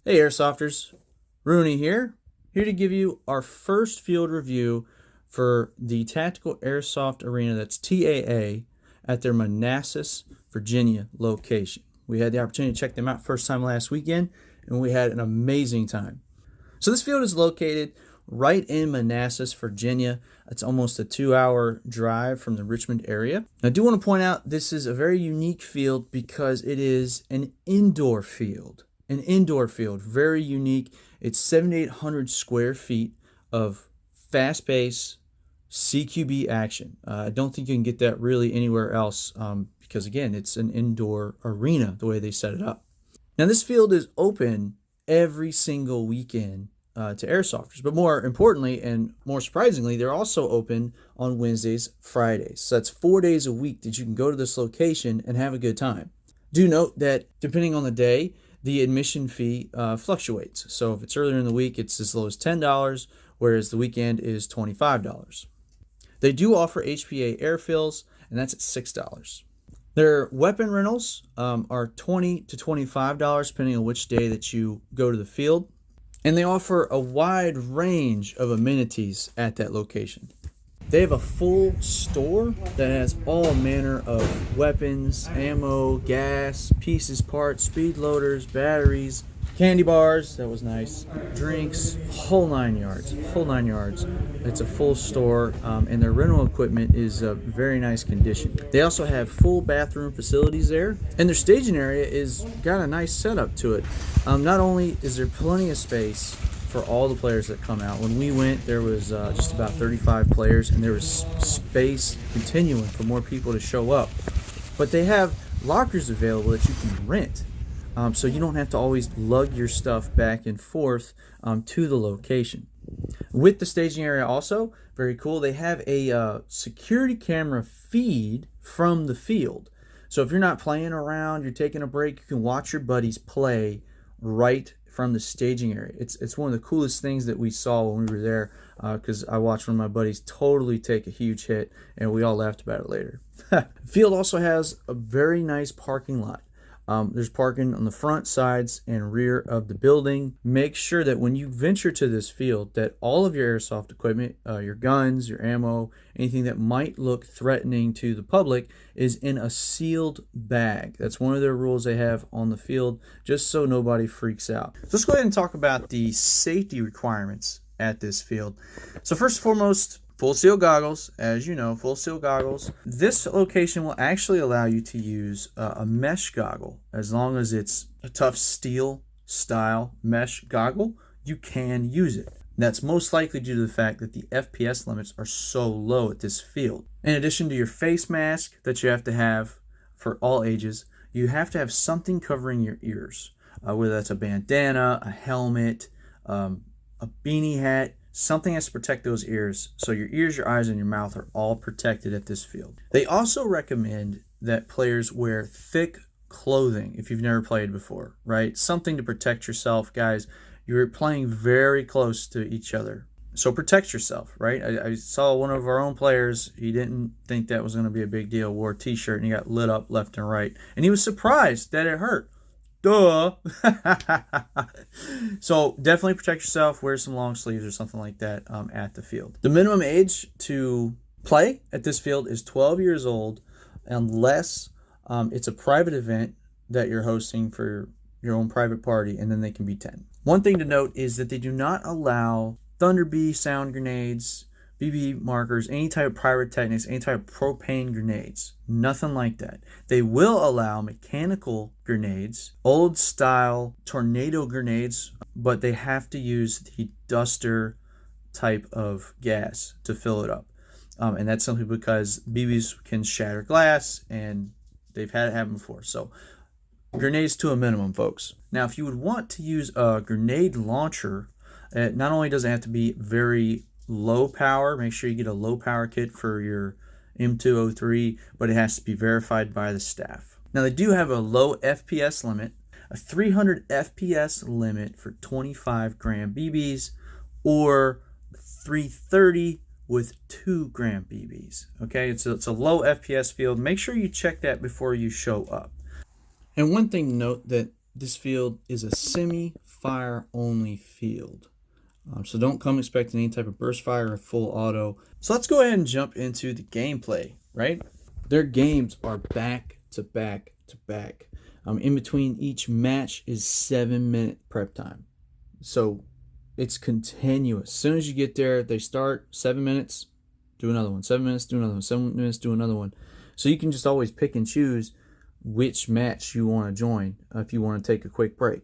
Hey Airsofters, Rooney here to give you our first field review for the Tactical Airsoft Arena, that's TAA, at their Manassas, Virginia location. We had the opportunity to check them out first time last weekend, and we had an amazing time. So this field is located right in Manassas, Virginia. It's almost a 2-hour drive from the Richmond area. I do want to point out this is a very unique field because it is an indoor field. Very unique. It's 7,800 square feet of fast-paced CQB action. I don't think you can get that really anywhere else because, again, it's an indoor arena the way they set it up. Now, this field is open every single weekend to airsofters, but more importantly and more surprisingly, they're also open on Wednesdays, Fridays. So that's 4 days a week that you can go to this location and have a good time. Do note that depending on the day, the admission fee fluctuates. So if it's earlier in the week, it's as low as $10, whereas the weekend is $25. They do offer HPA air fills, and that's at $6. Their weapon rentals are $20 to $25, depending on which day that you go to the field. And they offer a wide range of amenities at that location. They have a full store that has all manner of weapons, ammo, gas, pieces, parts, speed loaders, batteries, candy bars, that was nice, drinks, whole nine yards. It's a full store, and their rental equipment is very nice condition. They also have full bathroom facilities there, and their staging area is got a nice setup to it. Not only is there plenty of space for all the players that come out. When we went, there was just about 35 players, and there was space continuing for more people to show up. But they have lockers available that you can rent, so you don't have to always lug your stuff back and forth to the location. With the staging area also, very cool, they have a security camera feed from the field. So if you're not playing around, you're taking a break, you can watch your buddies play right from the staging area. It's one of the coolest things that we saw when we were there, because I watched one of my buddies totally take a huge hit, and we all laughed about it later. The field also has a very nice parking lot. There's parking on the front, sides, and rear of the building. Make sure that when you venture to this field that all of your airsoft equipment, your guns, your ammo, anything that might look threatening to the public is in a sealed bag. That's one of their rules they have on the field, just so nobody freaks out. So let's go ahead and talk about the safety requirements at this field. So first and foremost, full seal goggles. As you know, full seal goggles. This location will actually allow you to use a mesh goggle. As long as it's a tough steel style mesh goggle, you can use it. That's most likely due to the fact that the FPS limits are so low at this field. In addition to your face mask that you have to have for all ages, you have to have something covering your ears, whether that's a bandana, a helmet, a beanie hat, something has to protect those ears, so your ears, your eyes, and your mouth are all protected at this field. They also recommend that players wear thick clothing if you've never played before, right? Something to protect yourself, guys. You're playing very close to each other, so protect yourself, right? I saw one of our own players, he didn't think that was going to be a big deal, wore a t-shirt, and he got lit up left and right, and he was surprised that it hurt. Duh. So definitely protect yourself. Wear some long sleeves or something like that at the field. The minimum age to play at this field is 12 years old, unless it's a private event that you're hosting for your own private party, and then they can be 10. One thing to note is that they do not allow Thunder Bee sound grenades, BB markers, any type of pyrotechnics, any type of propane grenades. Nothing like that. They will allow mechanical grenades, old style tornado grenades, but they have to use the duster type of gas to fill it up. And that's simply because BBs can shatter glass, and they've had it happen before. So grenades to a minimum, folks. Now, if you would want to use a grenade launcher, not only does it have to be very low power, make sure you get a low power kit for your M203, but it has to be verified by the staff. Now, they do have a low FPS limit, a 300 FPS limit for 25 gram BBs, or 330 with 2 gram BBs. Okay, it's a low FPS field. Make sure you check that before you show up. And one thing to note, that this field is a semi-fire only field. So don't come expecting any type of burst fire or full auto. So let's go ahead and jump into the gameplay, right? Their games are back to back to back. In between each match is 7-minute prep time. So it's continuous. As soon as you get there, they start 7 minutes, do another one, 7 minutes, do another one, 7 minutes, do another one. So you can just always pick and choose which match you want to join if you want to take a quick break.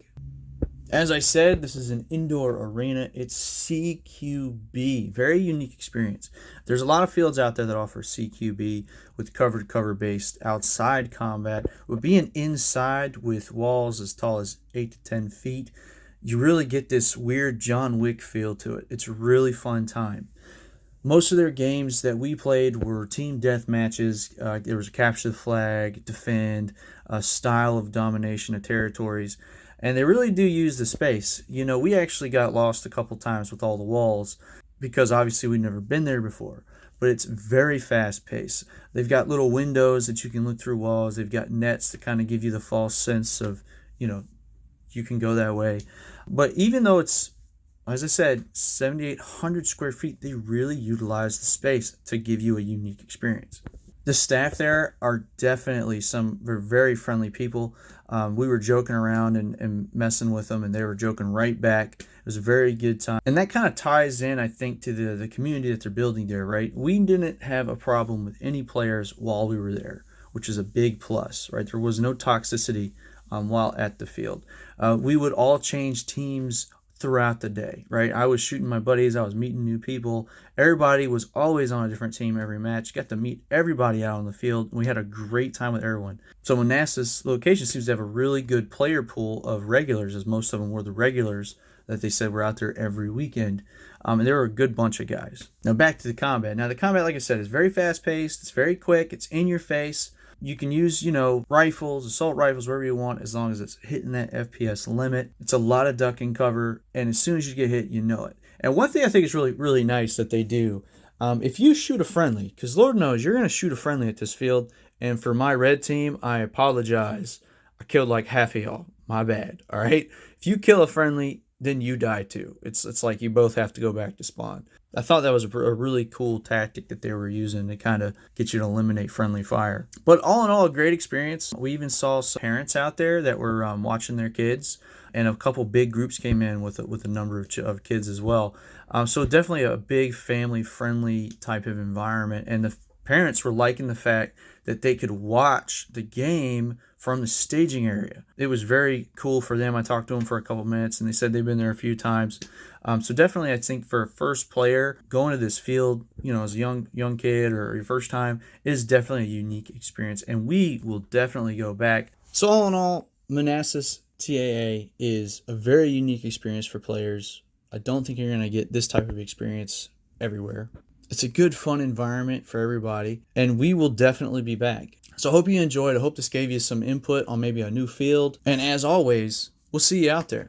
As I said, this is an indoor arena. It's CQB, very unique experience. There's a lot of fields out there that offer CQB with cover-to-cover based outside combat. With being inside with walls as tall as 8 to 10 feet, you really get this weird John Wick feel to it. It's a really fun time. Most of their games that we played were team death matches. There was a capture the flag, defend, a style of domination of territories. And they really do use the space. You know, we actually got lost a couple times with all the walls because obviously we'd never been there before. But it's very fast paced. They've got little windows that you can look through walls. They've got nets that kind of give you the false sense of, you can go that way. But even though it's, as I said, 7,800 square feet, they really utilize the space to give you a unique experience. The staff there are definitely they're very friendly people. We were joking around and messing with them, and they were joking right back. It was a very good time. And that kind of ties in, I think, to the community that they're building there, right? We didn't have a problem with any players while we were there, which is a big plus, right? There was no toxicity while at the field. We would all change teams throughout the day, right? I was shooting my buddies. I was meeting new people. Everybody was always on a different team every match. Got to meet everybody out on the field. We had a great time with everyone. So Manassas location seems to have a really good player pool of regulars, as most of them were the regulars that they said were out there every weekend. And they were a good bunch of guys. Now back to the combat. Now the combat, like I said, is very fast paced. It's very quick. It's in your face. You can use, rifles, assault rifles, wherever you want, as long as it's hitting that FPS limit. It's a lot of duck and cover, and as soon as you get hit, you know it. And one thing I think is really, really nice that they do, if you shoot a friendly, because Lord knows you're going to shoot a friendly at this field, and for my red team, I apologize. I killed like half of y'all. My bad, all right? If you kill a friendly, then you die too. It's like you both have to go back to spawn. I thought that was a really cool tactic that they were using to kind of get you to eliminate friendly fire. But all in all, a great experience. We even saw some parents out there that were watching their kids, and a couple big groups came in with a number of kids as well. So definitely a big family-friendly type of environment, and the parents were liking the fact that they could watch the game from the staging area. It was very cool for them. I talked to them for a couple minutes, and they said they've been there a few times. So definitely, I think for a first player going to this field, as a young kid or your first time, is definitely a unique experience, and we will definitely go back. So all in all, Manassas TAA is a very unique experience for players. I don't think you're going to get this type of experience everywhere. It's a good, fun environment for everybody, and we will definitely be back. So I hope you enjoyed. I hope this gave you some input on maybe a new field. And as always, we'll see you out there.